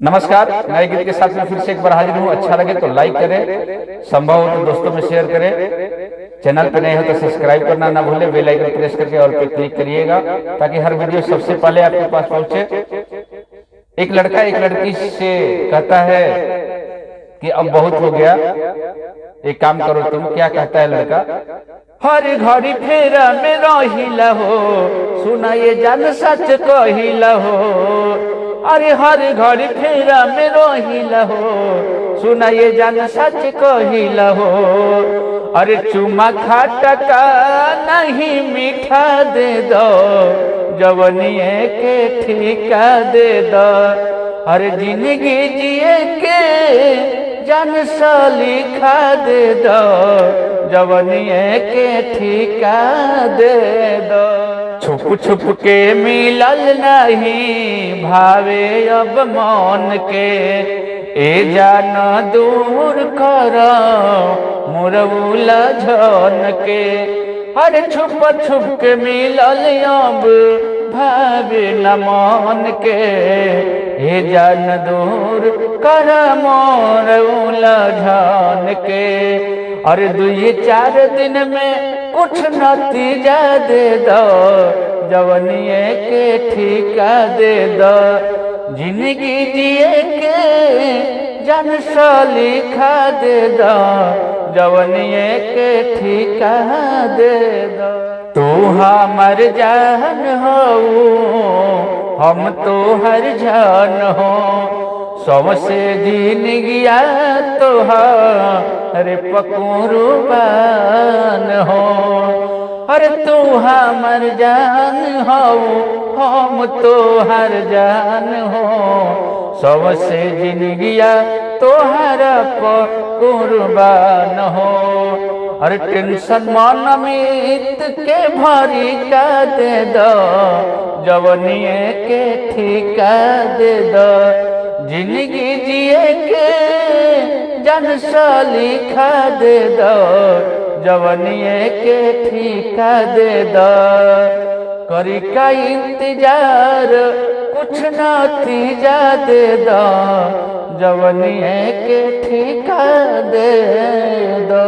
नमस्कार, नए गीत के साथ में फिर से एक बार हाजिर हूँ। अच्छा लगे तो लाइक करें, संभव हो तो दोस्तों में शेयर करें। चैनल पे नए हो तो सब्सक्राइब करना ना भूलें, बेल आइकन प्रेस करके ऑल पे क्लिक करिएगा ताकि हर वीडियो सबसे पहले आपके पास पहुंचे। एक लड़का एक लड़की से कहता है कि अब बहुत हो गया, एक काम करो तुम। क्या कहता है लड़का? हर घड़ी फेरा में रहिला हो, सुना ये जान सच कहिला हो। अरे हर घड़ी फेरा में रहिला हो, सुना ये जान सच कहिला हो। अरे चुमा खाटा का नहीं मीठा दे दो, जवनिए के ठीका दे दो। अरे जिंदगी जिए के जान सलीखा दे दो, जवनिए के ठीका दे दो। छुप छुप के मिलल नहीं भावे अब मन के, ए जान दूर कर मोर उलझन के। अरे छुप छुप के मिलल अब भावे न मन के, ए जान दूर कर मोर उलझन के। अरे 2-4 दिन में कुछ नतीजा दे दो, जवनिए के ठीका दे दो। जिंदगी जिए के जान सलीखा दे दो, जवनिए के ठीका दे दो। तू हमर जान हो, हम तो हर जान हो। सबसे जिंदगिया तोहार पकुर्बान हो। अरे तू हमर जान हो, हम तो हर जान हो। सबसे जिंदगिया तोहार पकुर्बान हो। अरे टेंशन मन मित के भरी का दे दो, जवनिए के ठीका दे दो। जिंदगी जिए के जान सलीखा दे दो, जवनिए के ठीका दे दो। करी का इंतजार कुछ नतीजा दे दो, जवनिए के ठीका दे दो।